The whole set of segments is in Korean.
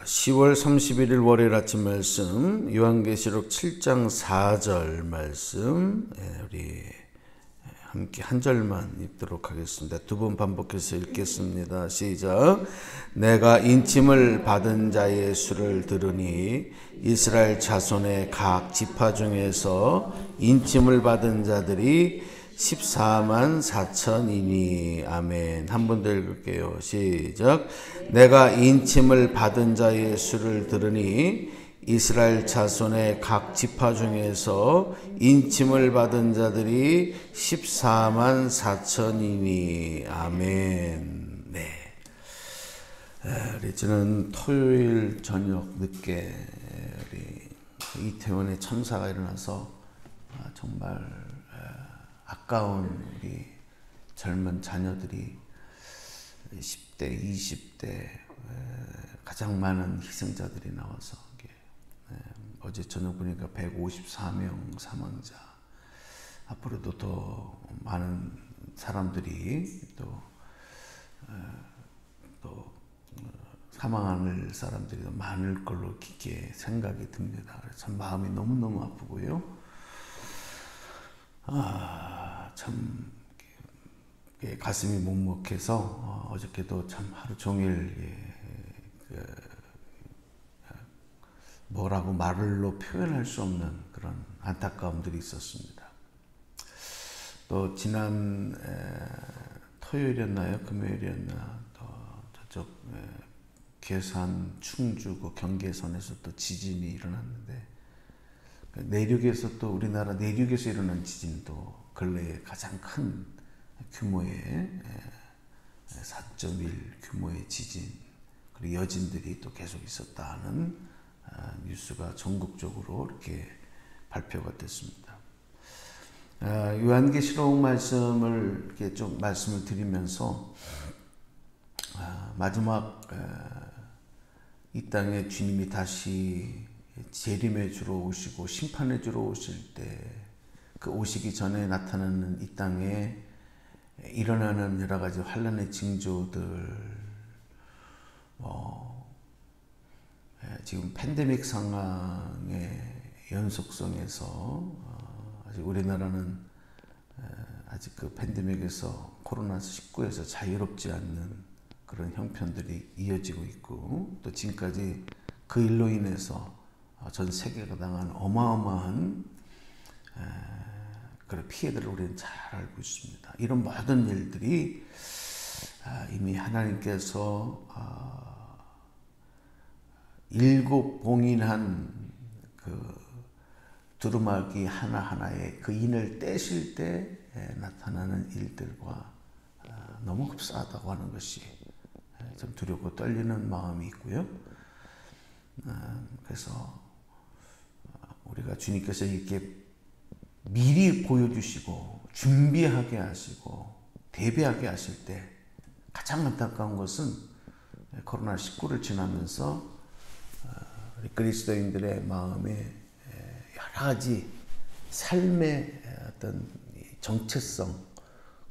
10월 31일 월요일 아침 말씀 요한계시록 7장 4절 말씀 우리 함께 한 절만 읽도록 하겠습니다. 두 번 반복해서 읽겠습니다. 시작. 내가 인침을 받은 자의 수를 들으니 이스라엘 자손의 각 지파 중에서 인침을 받은 자들이 14만 4천이니 아멘. 한 번 더 읽을게요. 시작. 내가 인침을 받은 자의 수를 들으니 이스라엘 자손의 각 지파 중에서 인침을 받은 자들이 14만 4천이니 아멘. 네. 우리 지난 토요일 저녁 늦게 우리 이태원에 참사가 일어나서 정말 아까운 우리 젊은 자녀들이 10대, 20대 가장 많은 희생자들이 나와서 어제 저녁 보니까 154명 사망자, 앞으로도 더 많은 사람들이 또 사망할 사람들이 더 많을 걸로 깊게 생각이 듭니다. 참 마음이 너무너무 아프고요. 참 가슴이 먹먹해서 어저께도 참 하루 종일 뭐라고 말로 표현할 수 없는 그런 안타까움들이 있었습니다. 또 지난 토요일이었나요? 금요일이었나? 또 저쪽 괴산, 충주 그 경계선에서 또 지진이 일어났는데 내륙에서 또 우리나라 내륙에서 일어난 지진도 근래에 가장 큰 규모의 4.1 규모의 지진, 그리고 여진들이 또 계속 있었다는 뉴스가 전국적으로 이렇게 발표가 됐습니다. 요한계시록 말씀을 이렇게 좀 말씀을 드리면서 마지막 이 땅에 주님이 다시 재림해 주러 오시고 심판해 주러 오실 때 그 오시기 전에 나타나는 이 땅에 일어나는 여러 가지 환난의 징조들, 지금 팬데믹 상황의 연속성에서 아직 우리나라는 아직 그 팬데믹에서 코로나19에서 자유롭지 않는 그런 형편들이 이어지고 있고, 또 지금까지 그 일로 인해서 전 세계가 당한 어마어마한 그런 피해들을 우리는 잘 알고 있습니다. 이런 모든 일들이 이미 하나님께서 7 봉인한 그 두루마기 하나하나에 그 인을 떼실 때 나타나는 일들과 너무 흡사하다고 하는 것이 좀 두렵고 떨리는 마음이 있고요. 그래서 우리가 주님께서 이렇게 미리 보여주시고 준비하게 하시고 대비하게 하실 때 가장 안타까운 것은 코로나19를 지나면서 우리 그리스도인들의 마음에 여러 가지 삶의 어떤 정체성,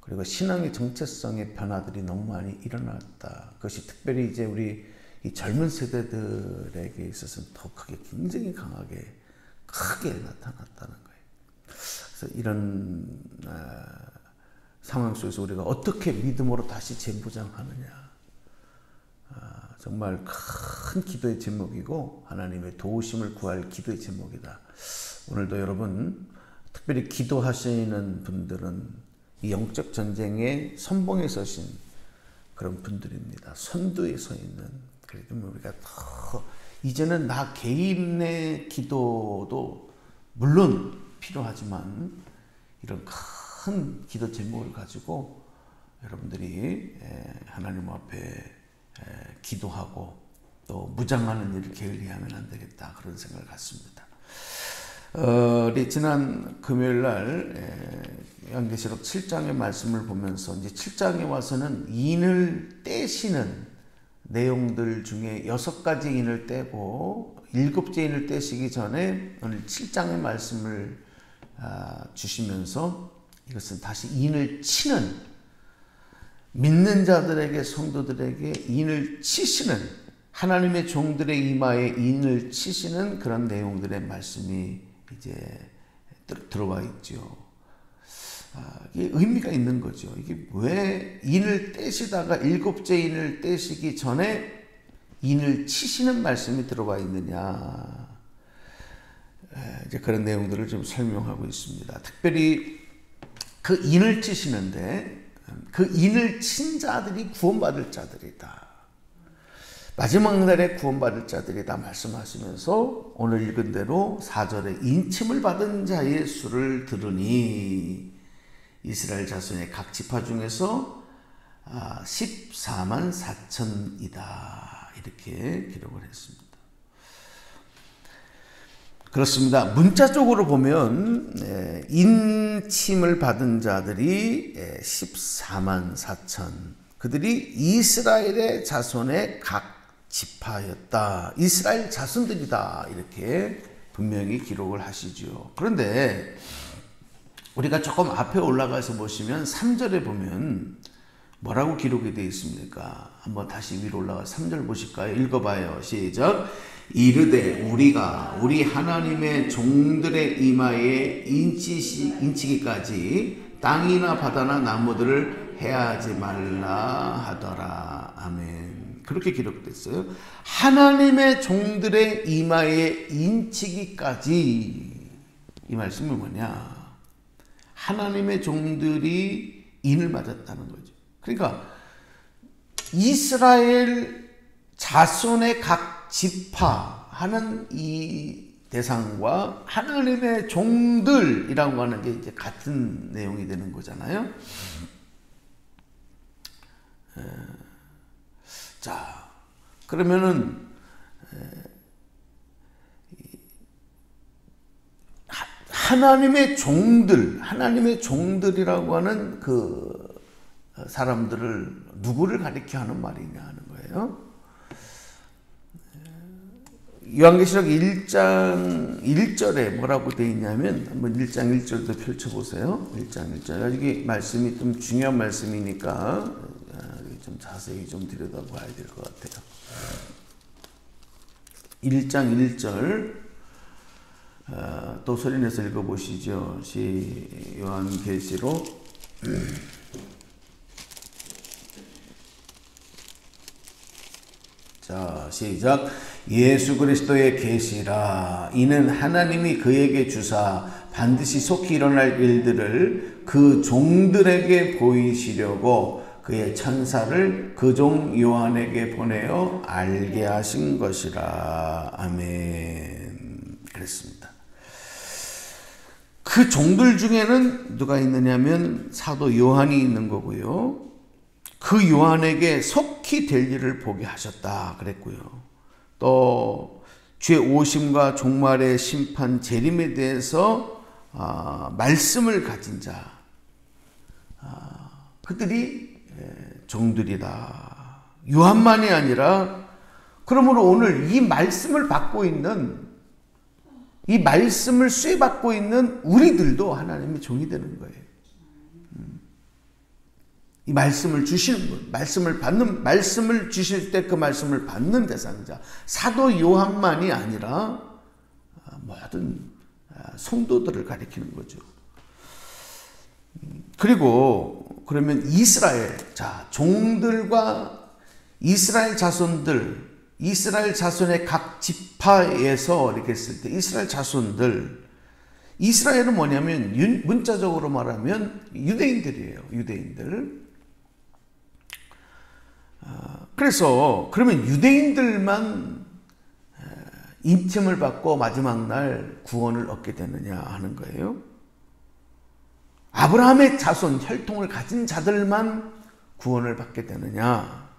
그리고 신앙의 정체성의 변화들이 너무 많이 일어났다. 그것이 특별히 이제 우리 이 젊은 세대들에게 있어서는 더 크게, 굉장히 강하게, 크게 나타났다는 거예요. 그래서 이런 상황 속에서 우리가 어떻게 믿음으로 다시 재무장하느냐. 정말 큰 기도의 제목이고 하나님의 도우심을 구할 기도의 제목이다. 오늘도 여러분 특별히 기도하시는 분들은 이 영적 전쟁의 선봉에 서신 그런 분들입니다. 선두에 서 있는. 그래도 우리가 더 이제는 나 개인의 기도도 물론 필요하지만 이런 큰 기도 제목을 가지고 여러분들이 하나님 앞에 기도하고 또 무장하는 일을 게을리하면 안 되겠다, 그런 생각을 갖습니다. 우리 지난 금요일 날 요한계시록 7장의 말씀을 보면서 이제 7장에 와서는 인을 떼시는 내용들 중에 6가지 인을 떼고 7째 인을 떼시기 전에 오늘 7장의 말씀을 주시면서 이것은 다시 인을 치는, 믿는 자들에게, 성도들에게 인을 치시는 하나님의 종들의 이마에 인을 치시는 그런 내용들의 말씀이 이제 들어와 있죠. 이게 의미가 있는 거죠. 이게 왜 인을 떼시다가 7째 인을 떼시기 전에 인을 치시는 말씀이 들어와 있느냐. 이제 그런 내용들을 좀 설명하고 있습니다. 특별히 그 인을 치시는데 그 인을 친 자들이 구원받을 자들이다. 마지막 날에 구원받을 자들이다 말씀하시면서 오늘 읽은 대로 4절에 인침을 받은 자의 수를 들으니 이스라엘 자손의 각 지파 중에서 14만 4천이다. 이렇게 기록을 했습니다. 그렇습니다. 문자적으로 보면 인침을 받은 자들이 14만 4천, 그들이 이스라엘의 자손의 각 지파였다. 이스라엘 자손들이다. 이렇게 분명히 기록을 하시죠. 그런데 우리가 조금 앞에 올라가서 보시면 3절에 보면 뭐라고 기록이 되어 있습니까? 한번 다시 위로 올라가서 3절 보실까요? 읽어봐요. 시작. 이르되 우리가 우리 하나님의 종들의 이마에 인치기까지 땅이나 바다나 나무들을 해하지 말라 하더라. 아멘. 그렇게 기록됐어요. 하나님의 종들의 이마에 인치기까지. 이 말씀은 뭐냐? 하나님의 종들이 인을 맞았다는 거죠. 그러니까 이스라엘 자손의 각 지파 하는 이 대상과 하나님의 종들이라고 하는 게 이제 같은 내용이 되는 거잖아요. 자, 그러면은 하나님의 종들이라고 하는 그 사람들을 누구를 가리켜 하는 말이냐 하는 거예요. 요한계시록 1장 1절에 뭐라고 되어 있냐면 한번 1장 1절도 펼쳐보세요. 1장 1절. 이게 말씀이 좀 중요한 말씀이니까 좀 자세히 좀 들여다봐야 될 것 같아요. 1장 1절 또 소리내서 읽어보시죠. 요한계시록 자, 시작. 예수 그리스도의 계시라. 이는 하나님이 그에게 주사 반드시 속히 일어날 일들을 그 종들에게 보이시려고 그의 천사를 그 종 요한에게 보내어 알게 하신 것이라. 아멘. 그랬습니다. 그 종들 중에는 누가 있느냐면 사도 요한이 있는 거고요. 그 요한에게 속히 될 일을 보게 하셨다 그랬고요. 또 주의 오심과 종말의 심판 재림에 대해서 말씀을 가진 자, 그들이 종들이다. 요한만이 아니라 그러므로 오늘 이 말씀을 받고 있는, 이 말씀을 수혜받고 있는 우리들도 하나님의 종이 되는 거예요. 이 말씀을 주시는 분, 말씀을 주실 때 그 말씀을 받는 대상자, 사도 요한만이 아니라 모든 성도들을 가리키는 거죠. 그리고 그러면 이스라엘, 자, 종들과 이스라엘 자손들, 이스라엘 자손의 각 지파에서 이렇게 했을 때 이스라엘 자손들, 이스라엘은 뭐냐면 문자적으로 말하면 유대인들이에요. 유대인들. 그래서 그러면 유대인들만 인침을 받고 마지막 날 구원을 얻게 되느냐 하는 거예요. 아브라함의 자손, 혈통을 가진 자들만 구원을 받게 되느냐.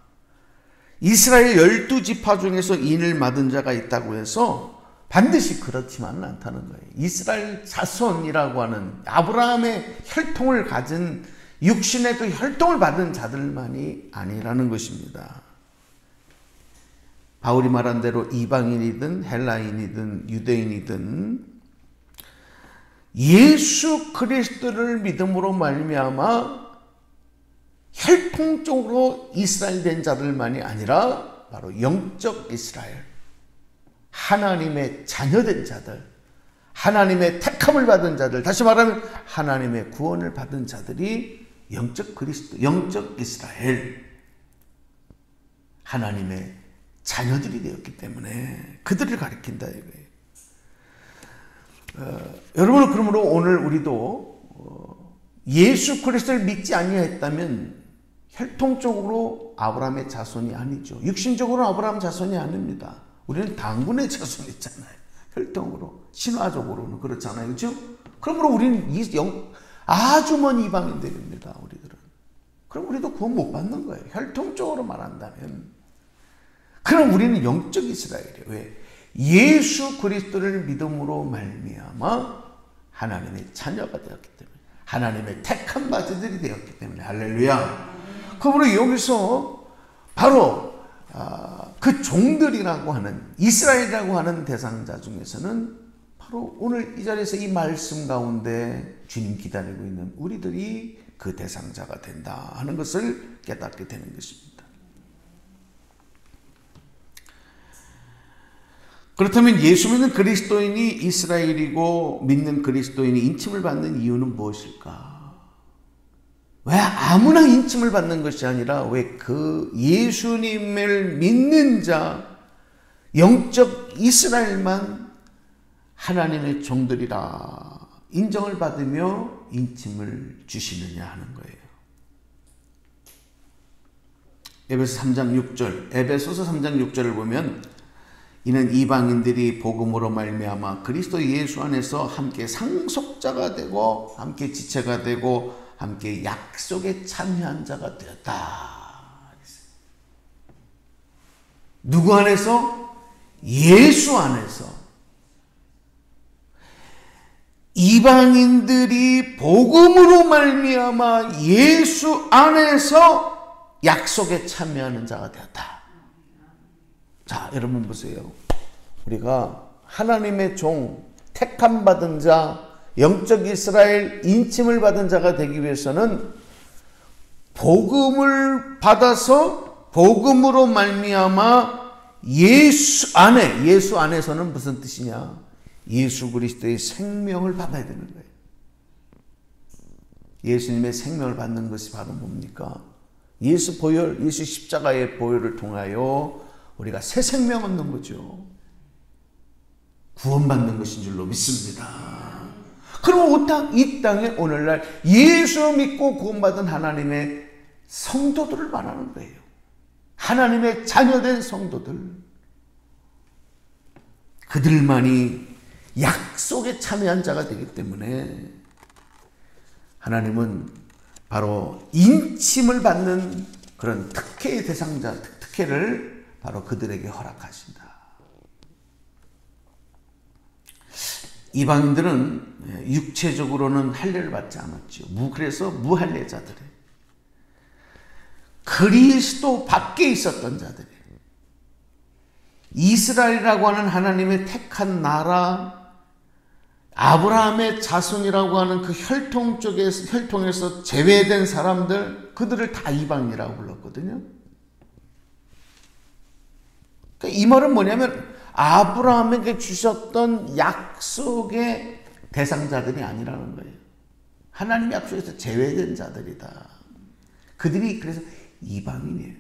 이스라엘 12지파 중에서 인을 받은 자가 있다고 해서 반드시 그렇지만은 않다는 거예요. 이스라엘 자손이라고 하는 아브라함의 혈통을 가진 육신의 그 혈통을 받은 자들만이 아니라는 것입니다. 바울이 말한 대로 이방인이든 헬라인이든 유대인이든 예수 그리스도를 믿음으로 말미암아 혈통적으로 이스라엘 된 자들만이 아니라 바로 영적 이스라엘, 하나님의 자녀된 자들, 하나님의 택함을 받은 자들, 다시 말하면 하나님의 구원을 받은 자들이 영적 그리스도, 영적 이스라엘, 하나님의 자녀들이 되었기 때문에 그들을 가리킨다 이거예요. 여러분, 그러므로 오늘 우리도 예수 그리스도를 믿지 아니하였다면 혈통적으로 아브라함의 자손이 아니죠. 육신적으로 아브라함 자손이 아닙니다. 우리는 당군의 자손이잖아요. 혈통으로, 신화적으로는 그렇잖아요. 그렇죠? 그러므로 우리는 아주 먼 이방인들입니다. 우리들은. 그럼 우리도 구원 못 받는 거예요. 혈통적으로 말한다면. 그럼 우리는 영적 이스라엘이에요. 왜? 예수 그리스도를 믿음으로 말미암아 하나님의 자녀가 되었기 때문에, 하나님의 택한 바들이 되었기 때문에. 할렐루야. 그러므로 여기서 바로 그 종들이라고 하는, 이스라엘이라고 하는 대상자 중에서는 바로 오늘 이 자리에서 이 말씀 가운데 주님 기다리고 있는 우리들이 그 대상자가 된다 하는 것을 깨닫게 되는 것입니다. 그렇다면 예수 믿는 그리스도인이 이스라엘이고 믿는 그리스도인이 인침을 받는 이유는 무엇일까? 왜 아무나 인침을 받는 것이 아니라 왜 그 예수님을 믿는 자, 영적 이스라엘만 하나님의 종들이라 인정을 받으며 인침을 주시느냐 하는 거예요. 에베소서 3장 6절을 보면 이는 이방인들이 복음으로 말미암아 그리스도 예수 안에서 함께 상속자가 되고 함께 지체가 되고 함께 약속에 참여한 자가 되었다. 누구 안에서? 예수 안에서. 이방인들이 복음으로 말미암아 예수 안에서 약속에 참여하는 자가 되었다. 자, 여러분 보세요. 우리가 하나님의 종, 택함 받은 자, 영적 이스라엘, 인침을 받은 자가 되기 위해서는 복음을 받아서 복음으로 말미암아 예수 안에서는 무슨 뜻이냐? 예수 그리스도의 생명을 받아야 되는 거예요. 예수님의 생명을 받는 것이 바로 뭡니까? 예수 보혈, 예수 십자가의 보혈을 통하여 우리가 새 생명 얻는 거죠. 구원받는 것인 줄로 믿습니다. 그럼 이 땅에 오늘날 예수 믿고 구원받은 하나님의 성도들을 말하는 거예요. 하나님의 자녀된 성도들. 그들만이 약속에 참여한 자가 되기 때문에 하나님은 바로 인침을 받는 그런 특혜의 대상자, 특혜를 바로 그들에게 허락하신다. 이방인들은 육체적으로는 할례를 받지 않았죠. 그래서 무할례자들이에요. 그리스도 밖에 있었던 자들이에요. 이스라엘이라고 하는 하나님의 택한 나라, 아브라함의 자손이라고 하는 그 혈통에서 제외된 사람들, 그들을 다 이방인이라고 불렀거든요. 그러니까 이 말은 뭐냐면 아브라함에게 주셨던 약속의 대상자들이 아니라는 거예요. 하나님 약속에서 제외된 자들이다. 그들이 그래서 이방인이에요.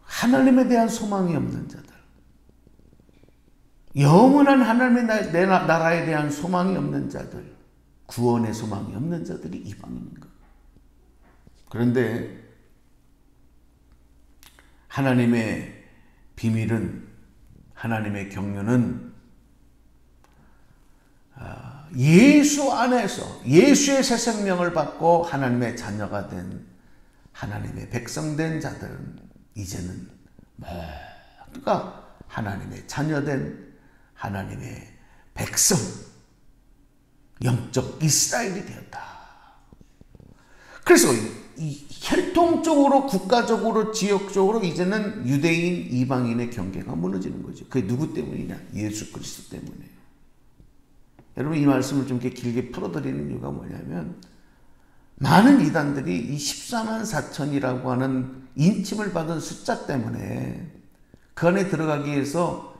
하나님에 대한 소망이 없는 자들, 영원한 하나님의 나라에 대한 소망이 없는 자들, 구원의 소망이 없는 자들이 이방인인 거예요. 그런데 하나님의 비밀은, 하나님의 경륜은 예수 안에서 예수의 새 생명을 받고 하나님의 자녀가 된 하나님의 백성된 자들은 이제는 모두가 하나님의 자녀된 하나님의 백성, 영적 이스라엘이 되었다. 그래서 이 혈통적으로, 국가적으로, 지역적으로 이제는 유대인, 이방인의 경계가 무너지는 거죠. 그게 누구 때문이냐? 예수 그리스도 때문이에요. 여러분, 이 말씀을 좀 이렇게 길게 풀어드리는 이유가 뭐냐면, 많은 이단들이 이 14만 4천이라고 하는 인침을 받은 숫자 때문에 그 안에 들어가기 위해서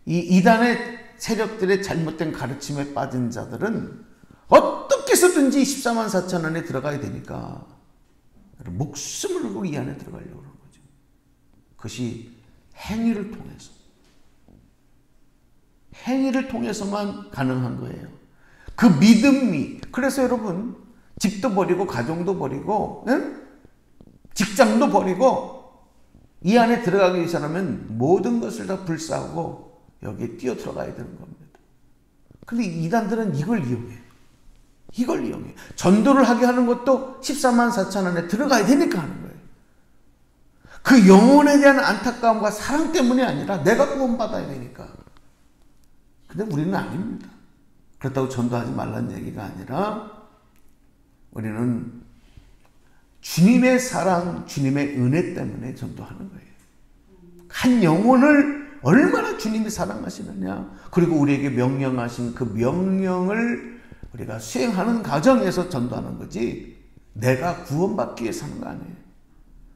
이 이단의 세력들의 잘못된 가르침에 빠진 자들은 어떻게 해서든지 14만 4천 안에 들어가야 되니까 목숨을 걸고 이 안에 들어가려고 하는 거죠. 그것이 행위를 통해서만 가능한 거예요. 그 믿음이. 그래서 여러분, 집도 버리고 가정도 버리고 직장도 버리고 이 안에 들어가기 위해서라면 모든 것을 다 불사하고 여기에 뛰어 들어가야 되는 겁니다. 근데 이단들은 이걸 이용해. 전도를 하게 하는 것도 14만 4천 안에 들어가야 되니까 하는 거예요. 그 영혼에 대한 안타까움과 사랑 때문이 아니라 내가 구원받아야 되니까. 근데 우리는 아닙니다. 그렇다고 전도하지 말라는 얘기가 아니라 우리는 주님의 사랑, 주님의 은혜 때문에 전도하는 거예요. 한 영혼을 얼마나 주님이 사랑하시느냐, 그리고 우리에게 명령하신 그 명령을 우리가 수행하는 과정에서 전도하는 거지, 내가 구원받기 위해서 하는 거 아니에요.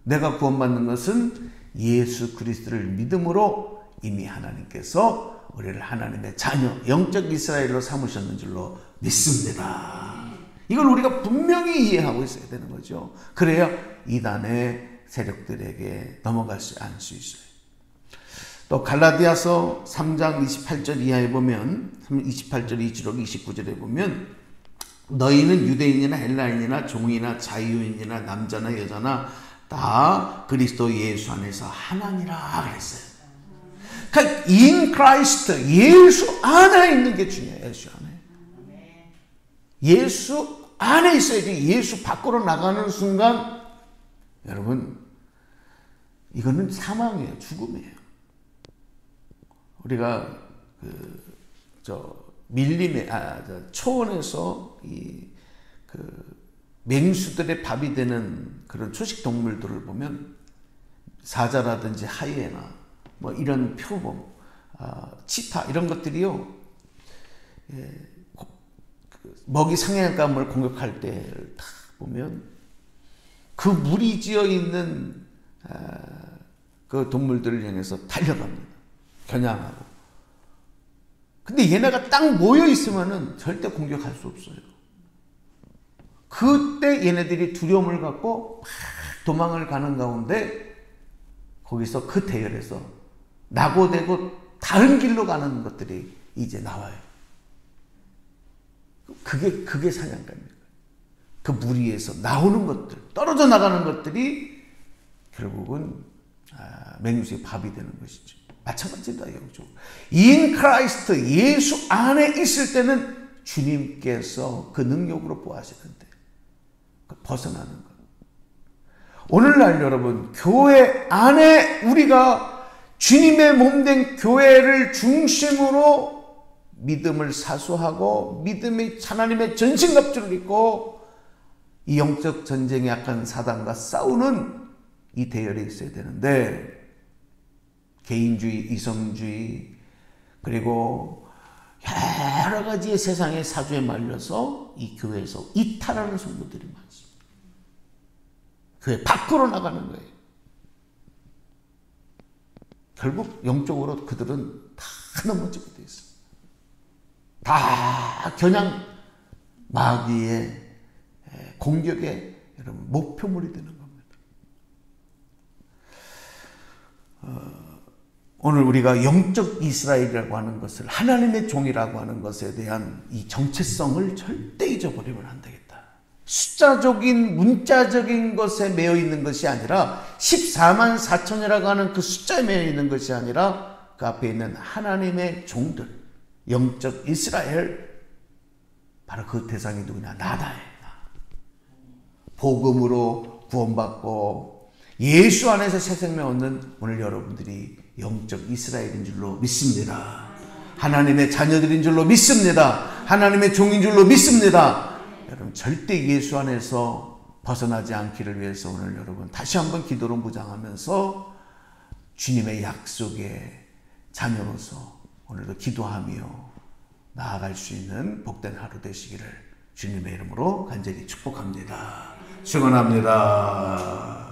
내가 구원받는 것은 예수 그리스도를 믿음으로 이미 하나님께서 우리를 하나님의 자녀, 영적 이스라엘로 삼으셨는 줄로 믿습니다. 이걸 우리가 분명히 이해하고 있어야 되는 거죠. 그래야 이단의 세력들에게 넘어갈 수 않을 수 있어요. 또 갈라디아서 3장 28절 이하에 보면, 28절 이주로 29절에 보면, 너희는 유대인이나 헬라인이나 종이나 자유인이나 남자나 여자나 다 그리스도 예수 안에서 하나니라 그랬어요. 그러니까 in Christ, 예수 안에 있는 게 중요해요. 예수 안에. 예수 안에 있어야지. 예수 밖으로 나가는 순간 여러분, 이거는 사망이에요. 죽음이에요. 우리가 초원에서 맹수들의 밥이 되는 그런 초식 동물들을 보면 사자라든지 하이에나 뭐 이런 표범, 치타 이런 것들이요, 먹이 상해감을 공격할 때를 딱 보면 그 물이 지어 있는 그 동물들을 향해서 달려갑니다. 겨냥하고. 근데 얘네가 딱 모여 있으면은 절대 공격할 수 없어요. 그때 얘네들이 두려움을 갖고 막 도망을 가는 가운데 거기서 그 대열에서 낙오되고 다른 길로 가는 것들이 이제 나와요. 그게 사냥감입니다. 그 무리에서 나오는 것들, 떨어져 나가는 것들이 결국은 맹수의 밥이 되는 것이죠. 마찬가지다, 영적으로. In Christ, 예수 안에 있을 때는 주님께서 그 능력으로 보호하시는데 벗어나는 것. 오늘날 여러분, 교회 안에 우리가 주님의 몸된 교회를 중심으로 믿음을 사수하고 믿음의 하나님의 전신갑주를 입고 이 영적 전쟁에 약한 사단과 싸우는 이 대열에 있어야 되는데, 개인주의, 이성주의, 그리고 여러 가지의 세상의 사주에 말려서 이 교회에서 이탈하는 성도들이 많습니다. 교회 밖으로 나가는 거예요. 결국 영적으로 그들은 다 넘어지게 돼 있어요. 다 겨냥 마귀의 공격의 여러분 목표물이 되는 겁니다. 오늘 우리가 영적 이스라엘이라고 하는 것을, 하나님의 종이라고 하는 것에 대한 이 정체성을 절대 잊어버리면 안 되겠다. 숫자적인 문자적인 것에 매여 있는 것이 아니라 14만 4천이라고 하는 그 숫자에 매여 있는 것이 아니라 그 앞에 있는 하나님의 종들, 영적 이스라엘, 바로 그 대상이 누구냐? 나다예요. 복음으로 구원받고 예수 안에서 새 생명 얻는 오늘 여러분들이 영적 이스라엘인 줄로 믿습니다. 하나님의 자녀들인 줄로 믿습니다. 하나님의 종인 줄로 믿습니다. 여러분, 절대 예수 안에서 벗어나지 않기를 위해서 오늘 여러분 다시 한번 기도로 무장하면서 주님의 약속의 자녀로서 오늘도 기도하며 나아갈 수 있는 복된 하루 되시기를 주님의 이름으로 간절히 축복합니다. 축원합니다.